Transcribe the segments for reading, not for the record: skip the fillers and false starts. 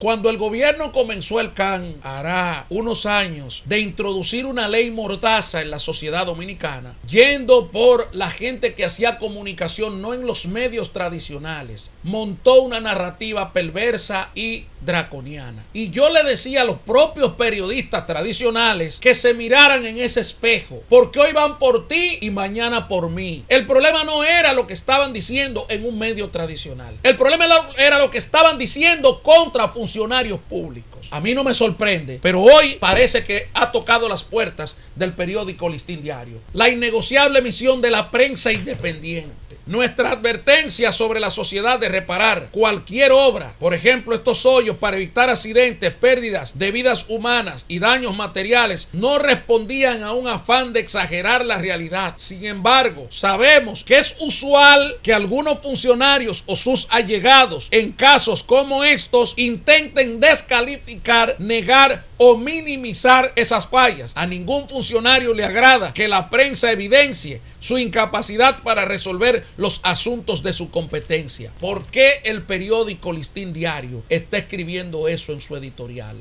Cuando el gobierno comenzó el CAN, hará unos años, de introducir una ley mordaza en la sociedad dominicana, yendo por la gente que hacía comunicación no en los medios tradicionales, montó una narrativa perversa y draconiana. Y yo le decía a los propios periodistas tradicionales que se miraran en ese espejo, porque hoy van por ti y mañana por mí. El problema no era lo que estaban diciendo en un medio tradicional. El problema era lo que estaban diciendo contra funcionarios públicos. A mí no me sorprende, pero hoy parece que ha tocado las puertas del periódico Listín Diario. La innegociable misión de la prensa independiente. Nuestra advertencia sobre la sociedad de reparar cualquier obra, por ejemplo estos hoyos, para evitar accidentes, pérdidas de vidas humanas y daños materiales, no respondían a un afán de exagerar la realidad. Sin embargo, sabemos que es usual que algunos funcionarios o sus allegados en casos como estos intenten descalificar, negar o minimizar esas fallas. A ningún funcionario le agrada que la prensa evidencie su incapacidad para resolver los asuntos de su competencia. ¿Por qué el periódico Listín Diario está escribiendo eso en su editorial?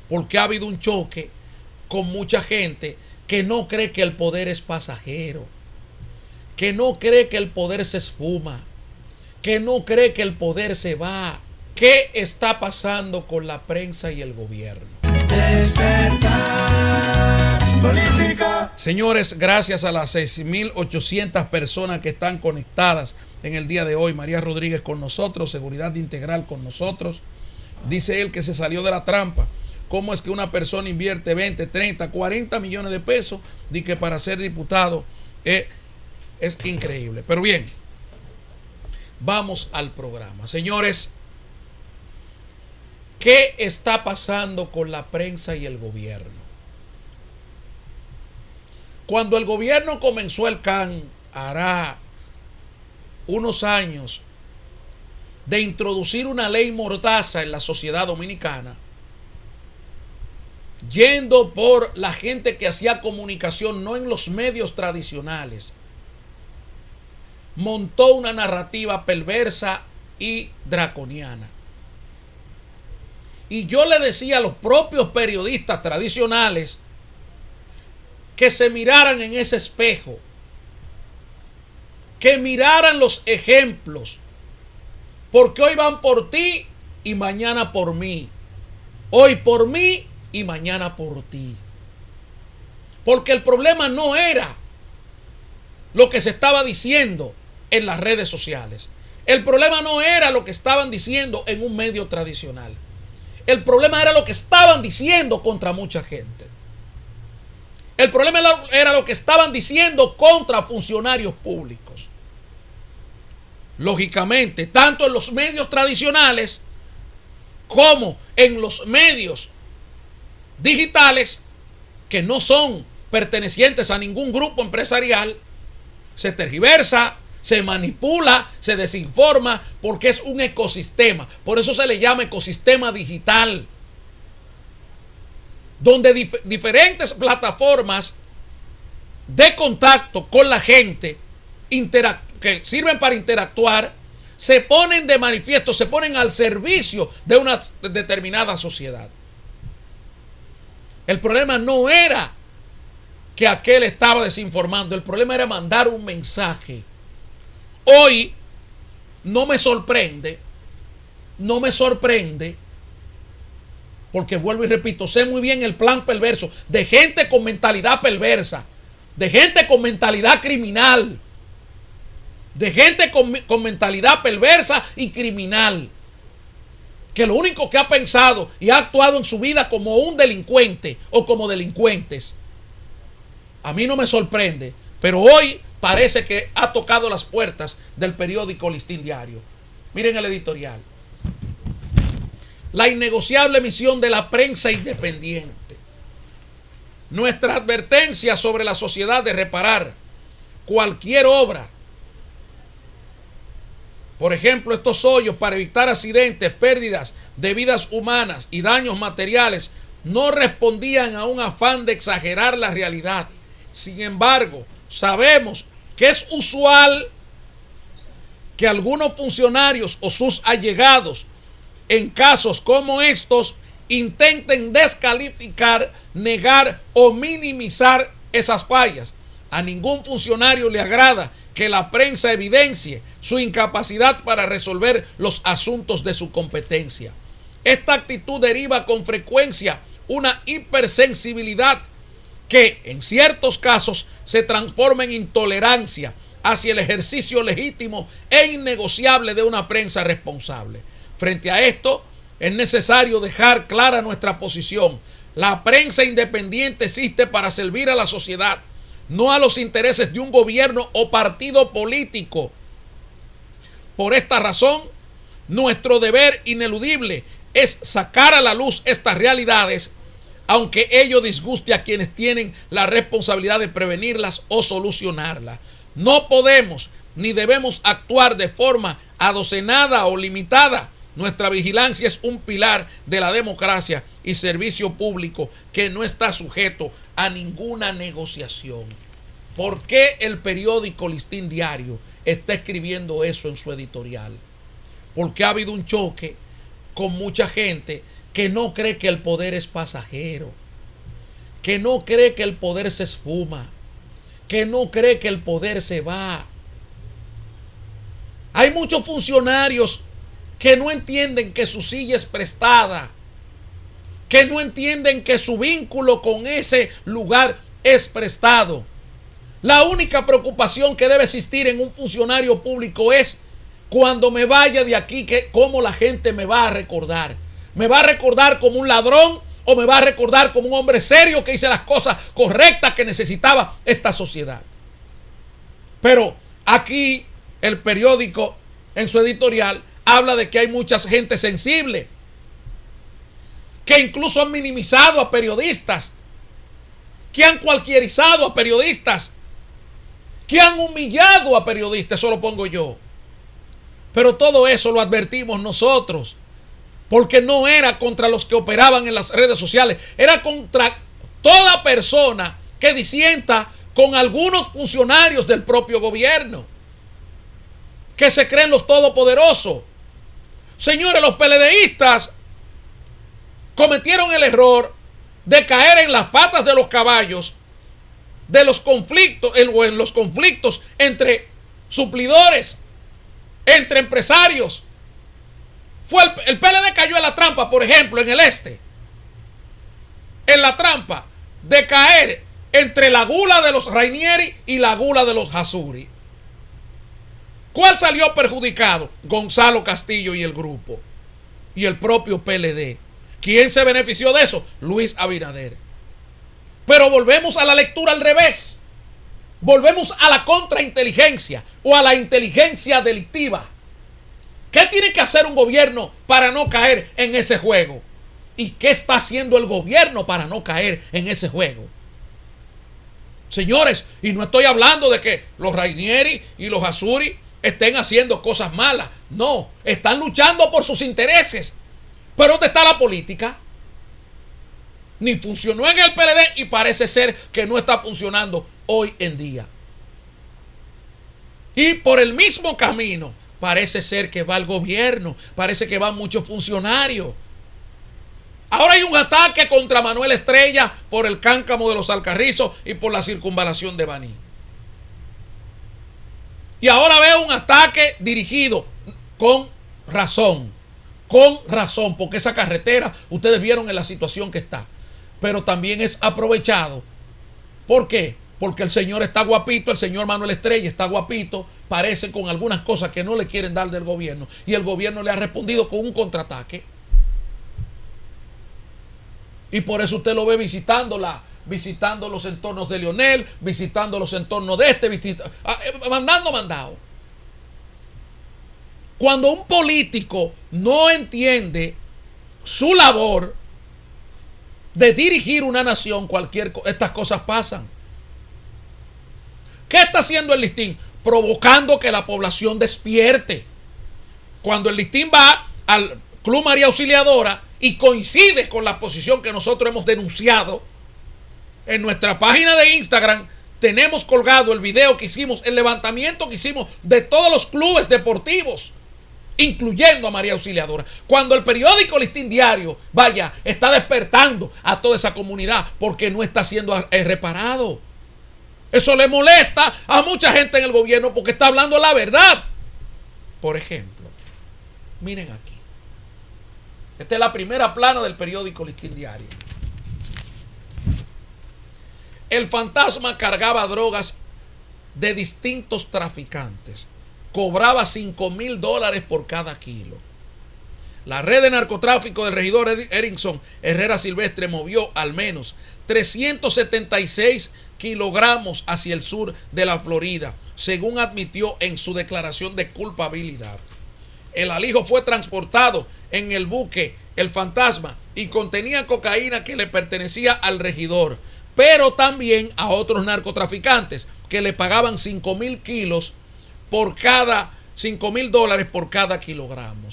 Porque ha habido un choque con mucha gente que no cree que el poder es pasajero, que no cree que el poder se esfuma, que no cree que el poder se va. ¿Qué está pasando con la prensa y el gobierno? Señores, gracias a las 6.800 personas que están conectadas en el día de hoy. María Rodríguez con nosotros, Seguridad Integral con nosotros. Dice él que se salió de la trampa. ¿Cómo es que una persona invierte 20, 30, 40 millones de pesos y que para ser diputado es increíble? Pero bien, vamos al programa. Señores, ¿qué está pasando con la prensa y el gobierno? Cuando el gobierno comenzó el CAN, hará unos años, de introducir una ley mordaza en la sociedad dominicana, yendo por la gente que hacía comunicación no en los medios tradicionales, montó una narrativa perversa y draconiana. Y yo le decía a los propios periodistas tradicionales que se miraran en ese espejo, que miraran los ejemplos, porque hoy van por ti y mañana por mí. Hoy por mí y mañana por ti. Porque el problema no era lo que se estaba diciendo en las redes sociales. El problema no era lo que estaban diciendo en un medio tradicional. El problema era lo que estaban diciendo contra mucha gente. El problema era lo que estaban diciendo contra funcionarios públicos. Lógicamente, tanto en los medios tradicionales como en los medios digitales que no son pertenecientes a ningún grupo empresarial, se tergiversa, se manipula, se desinforma, porque es un ecosistema. Por eso se le llama ecosistema digital, donde diferentes plataformas de contacto con la gente que sirven para interactuar, se ponen de manifiesto, se ponen al servicio de una determinada sociedad. El problema no era que aquel estaba desinformando, el problema era mandar un mensaje. Hoy no me sorprende, porque vuelvo y repito, sé muy bien el plan perverso de gente con mentalidad perversa, de gente con mentalidad criminal, de gente con mentalidad perversa y criminal, que lo único que ha pensado y ha actuado en su vida como un delincuente o como delincuentes. A mí no me sorprende, pero hoy parece que ha tocado las puertas del periódico Listín Diario. Miren el editorial. La innegociable misión de la prensa independiente. Nuestra advertencia sobre la sociedad de reparar cualquier obra, por ejemplo estos hoyos, para evitar accidentes, pérdidas de vidas humanas y daños materiales, no respondían a un afán de exagerar la realidad. Sin embargo, sabemos que es usual que algunos funcionarios o sus allegados en casos como estos intenten descalificar, negar o minimizar esas fallas. A ningún funcionario le agrada que la prensa evidencie su incapacidad para resolver los asuntos de su competencia. Esta actitud deriva con frecuencia una hipersensibilidad que en ciertos casos se transforma en intolerancia hacia el ejercicio legítimo e innegociable de una prensa responsable. Frente a esto, es necesario dejar clara nuestra posición. La prensa independiente existe para servir a la sociedad, no a los intereses de un gobierno o partido político. Por esta razón, nuestro deber ineludible es sacar a la luz estas realidades, aunque ello disguste a quienes tienen la responsabilidad de prevenirlas o solucionarlas. No podemos ni debemos actuar de forma adocenada o limitada. Nuestra vigilancia es un pilar de la democracia y servicio público que no está sujeto a ninguna negociación. ¿Por qué el periódico Listín Diario está escribiendo eso en su editorial? Porque ha habido un choque con mucha gente que no cree que el poder es pasajero, que no cree que el poder se esfuma, que no cree que el poder se va. Hay muchos funcionarios que no entienden que su silla es prestada, que no entienden que su vínculo con ese lugar es prestado. La única preocupación que debe existir en un funcionario público es cuando me vaya de aquí, que cómo la gente me va a recordar. ¿Me va a recordar como un ladrón o me va a recordar como un hombre serio que hizo las cosas correctas que necesitaba esta sociedad? Pero aquí el periódico en su editorial habla de que hay mucha gente sensible, que incluso han minimizado a periodistas, que han cualquierizado a periodistas, que han humillado a periodistas, eso lo pongo yo. Pero todo eso lo advertimos nosotros, porque no era contra los que operaban en las redes sociales, era contra toda persona que disienta con algunos funcionarios del propio gobierno, que se creen los todopoderosos. Señores, los PLDistas cometieron el error de caer en las patas de los caballos de los conflictos, en los conflictos entre suplidores, entre empresarios. El PLD cayó en la trampa, por ejemplo, en el este, en la trampa de caer entre la gula de los Rainieri y la gula de los Hasuri. ¿Cuál salió perjudicado? Gonzalo Castillo y el grupo, y el propio PLD. ¿Quién se benefició de eso? Luis Abinader. Pero volvemos a la lectura al revés. Volvemos a la contrainteligencia o a la inteligencia delictiva. ¿Qué tiene que hacer un gobierno para no caer en ese juego? ¿Y qué está haciendo el gobierno para no caer en ese juego? Señores, y no estoy hablando de que los Rainieri y los Hasuri estén haciendo cosas malas. No, están luchando por sus intereses. Pero ¿dónde está la política? Ni funcionó en el PLD y parece ser que no está funcionando hoy en día. Y por el mismo camino parece ser que va el gobierno, parece que van muchos funcionarios. Ahora hay un ataque contra Manuel Estrella por el cáncamo de los Alcarrizos y por la circunvalación de Baní. Y ahora veo un ataque dirigido con razón, porque esa carretera, ustedes vieron en la situación que está, pero también es aprovechado. ¿Por qué? Porque el señor está guapito, el señor Manuel Estrella está guapito, parece con algunas cosas que no le quieren dar del gobierno, y el gobierno le ha respondido con un contraataque. Y por eso usted lo ve visitando los entornos de Leonel, visitando los entornos de este, mandado. Cuando un político no entiende su labor de dirigir una nación, estas cosas pasan. ¿Qué está haciendo el Listín? Provocando que la población despierte. Cuando el Listín va al Club María Auxiliadora y coincide con la posición que nosotros hemos denunciado, en nuestra página de Instagram tenemos colgado el video que hicimos, el levantamiento que hicimos de todos los clubes deportivos incluyendo a María Auxiliadora. Cuando el periódico Listín Diario, vaya, está despertando a toda esa comunidad porque no está siendo reparado. Eso le molesta a mucha gente en el gobierno porque está hablando la verdad. Por ejemplo, miren aquí. Esta es la primera plana del periódico Listín Diario. El fantasma cargaba drogas de distintos traficantes. Cobraba $5,000 por cada kilo. La red de narcotráfico del regidor Erickson Herrera Silvestre movió al menos 376 kilogramos hacia el sur de la Florida, según admitió en su declaración de culpabilidad. El alijo fue transportado en el buque El Fantasma y contenía cocaína que le pertenecía al regidor, pero también a otros narcotraficantes que le pagaban $5,000 por cada $5,000 por cada kilogramo.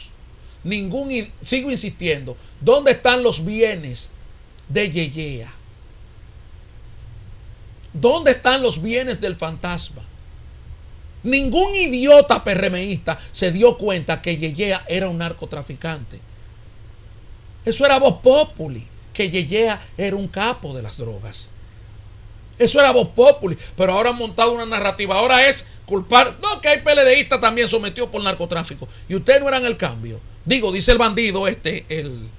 Sigo insistiendo, ¿dónde están los bienes de Yeyea? ¿Dónde están los bienes del Fantasma? Ningún idiota PRMista se dio cuenta que Yeyea era un narcotraficante. Eso era voz populi, que Yeyea era un capo de las drogas. Eso era voz populi, pero ahora han montado una narrativa. Ahora es culpar, no, que hay PLDistas también sometidos por narcotráfico. Y ustedes no eran el cambio. Digo, dice el bandido un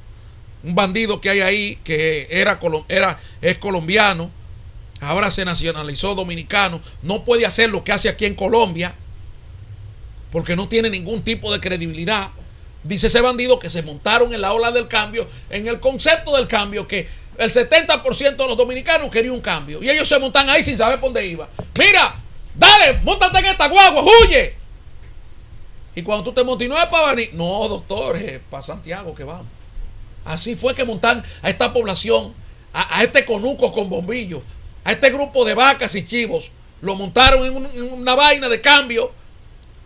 bandido que hay ahí que es colombiano, ahora se nacionalizó dominicano, no puede hacer lo que hace aquí en Colombia porque no tiene ningún tipo de credibilidad. Dice ese bandido que se montaron en la ola del cambio, en el concepto del cambio, que el 70% de los dominicanos quería un cambio y ellos se montan ahí sin saber por dónde iba. Mira, dale, móntate en esta guagua, huye. Y cuando tú te montas, no es para venir, no, doctor, es para Santiago que vamos. Así fue que montan a esta población, a este conuco con bombillos, a este grupo de vacas y chivos, lo montaron en una vaina de cambio.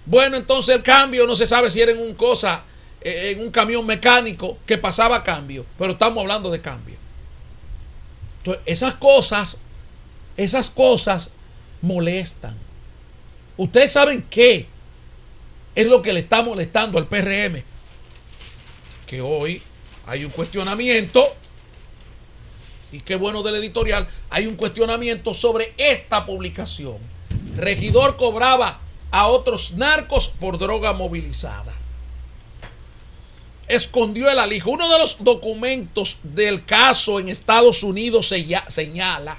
Bueno, entonces el cambio no se sabe si era en un camión mecánico que pasaba cambio, pero estamos hablando de cambio. Entonces, esas cosas molestan. Ustedes saben qué es lo que le está molestando al PRM, que hoy hay un cuestionamiento. Y qué bueno del editorial, hay un cuestionamiento sobre esta publicación. Regidor cobraba a otros narcos por droga movilizada. Escondió el alijo. Uno de los documentos del caso en Estados Unidos señala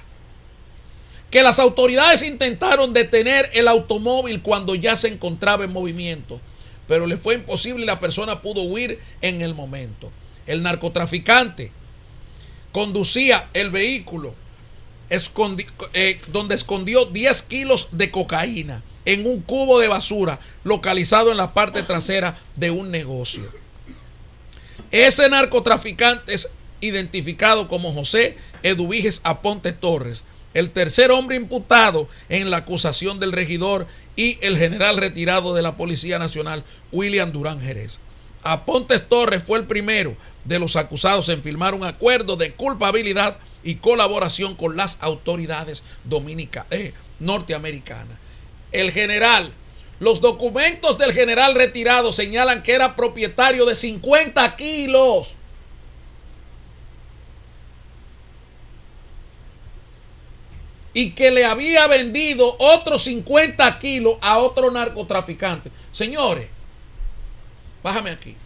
que las autoridades intentaron detener el automóvil cuando ya se encontraba en movimiento, pero le fue imposible y la persona pudo huir en el momento. El narcotraficante conducía el vehículo donde escondió 10 kilos de cocaína en un cubo de basura localizado en la parte trasera de un negocio. Ese narcotraficante es identificado como José Eduviges Aponte Torres, el tercer hombre imputado en la acusación del regidor y el general retirado de la Policía Nacional, William Durán Jerez. Aponte Torres fue el primero de los acusados en firmar un acuerdo de culpabilidad y colaboración con las autoridades norteamericanas. Los documentos del general retirado señalan que era propietario de 50 kilos. Y que le había vendido otros 50 kilos a otro narcotraficante. Señores, bájame aquí.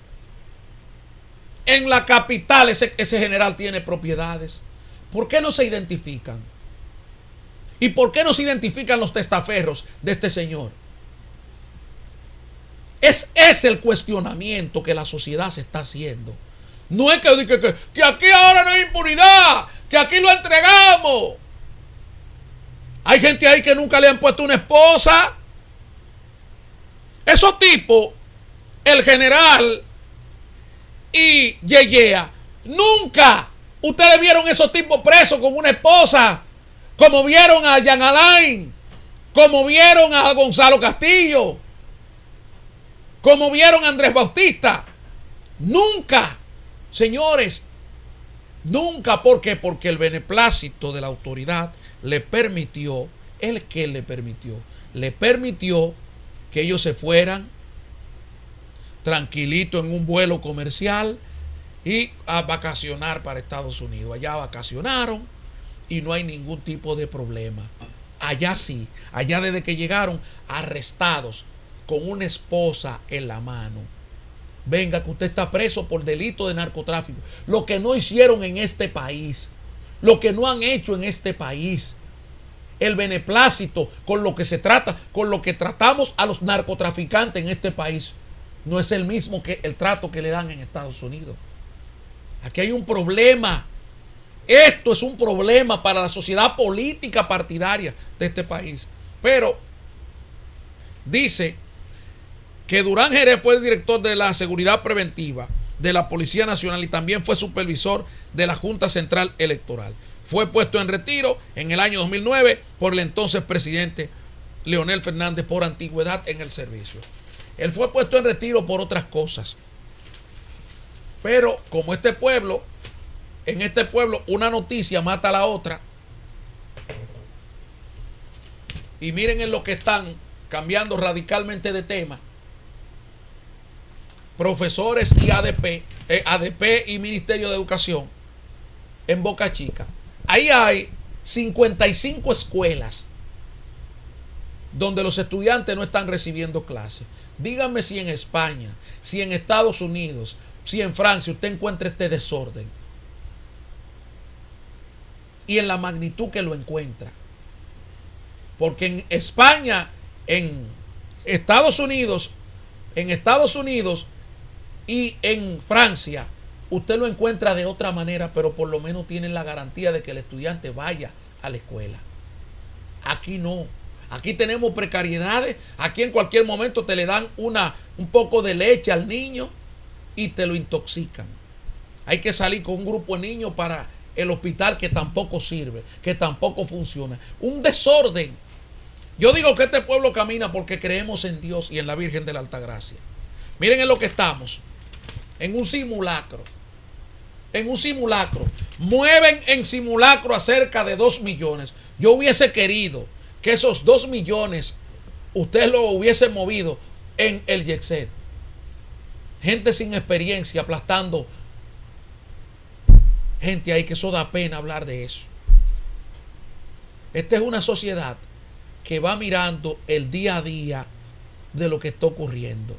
En la capital ese general tiene propiedades. ¿Por qué no se identifican? ¿Y por qué no se identifican los testaferros de este señor? Es el cuestionamiento que la sociedad se está haciendo. No es que aquí ahora no hay impunidad, que aquí lo entregamos. Hay gente ahí que nunca le han puesto una esposa. Esos tipos, el general y Yeyea, nunca ustedes vieron esos tipos presos con una esposa, como vieron a Jean Alain, como vieron a Gonzalo Castillo, como vieron a Andrés Bautista. Nunca, señores, nunca. ¿Por qué? Porque el beneplácito de la autoridad le permitió que ellos se fueran, tranquilito en un vuelo comercial y a vacacionar para Estados Unidos. Allá vacacionaron y no hay ningún tipo de problema. Allá sí, allá desde que llegaron arrestados con una esposa en la mano. Venga, que usted está preso por delito de narcotráfico. Lo que no hicieron en este país, lo que no han hecho en este país, el beneplácito con lo que se trata, con lo que tratamos a los narcotraficantes en este país, no es el mismo que el trato que le dan en Estados Unidos. Aquí hay un problema. Esto es un problema para la sociedad política partidaria de este país. Pero dice que Durán Jerez fue el director de la Seguridad Preventiva de la Policía Nacional y también fue supervisor de la Junta Central Electoral. Fue puesto en retiro en el año 2009 por el entonces presidente Leonel Fernández por antigüedad en el servicio. Él fue puesto en retiro por otras cosas. Pero como en este pueblo una noticia mata a la otra. Y miren en lo que están cambiando radicalmente de tema. Profesores y ADP y Ministerio de Educación en Boca Chica. Ahí hay 55 escuelas donde los estudiantes no están recibiendo clases. Díganme si en España, si en Estados Unidos, si en Francia usted encuentra este desorden. Y en la magnitud que lo encuentra. Porque en España, en Estados Unidos y en Francia, usted lo encuentra de otra manera, pero por lo menos tienen la garantía de que el estudiante vaya a la escuela. Aquí no. Aquí tenemos precariedades. Aquí en cualquier momento te le dan un poco de leche al niño y te lo intoxican. Hay que salir con un grupo de niños para el hospital que tampoco sirve, que tampoco funciona. Un desorden. Yo digo que este pueblo camina porque creemos en Dios y en la Virgen de la Altagracia. Miren en lo que estamos. En un simulacro. En un simulacro. Mueven en simulacro a cerca de 2 millones. Yo hubiese querido que esos 2 millones usted lo hubiese movido en el Yexet. Gente sin experiencia aplastando gente ahí, que eso da pena hablar de eso. Esta es una sociedad que va mirando el día a día de lo que está ocurriendo.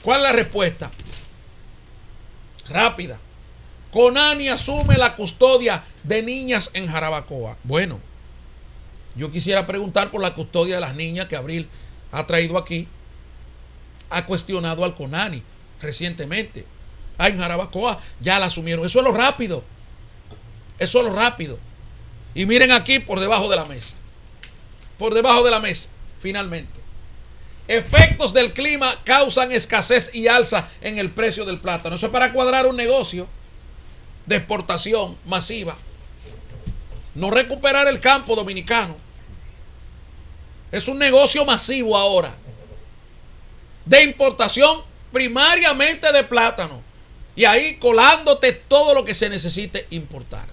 ¿Cuál es la respuesta? Rápida. Conani asume la custodia de niñas en Jarabacoa. Bueno, yo quisiera preguntar por la custodia de las niñas que Abril ha traído aquí. Ha cuestionado al Conani recientemente. En Jarabacoa ya la asumieron. Eso es lo rápido. Eso es lo rápido. Y miren aquí por debajo de la mesa. Por debajo de la mesa, finalmente. Efectos del clima causan escasez y alza en el precio del plátano. Eso es para cuadrar un negocio de exportación masiva. No recuperar el campo dominicano. Es un negocio masivo ahora. De importación primariamente de plátano. Y ahí colándote todo lo que se necesite importar.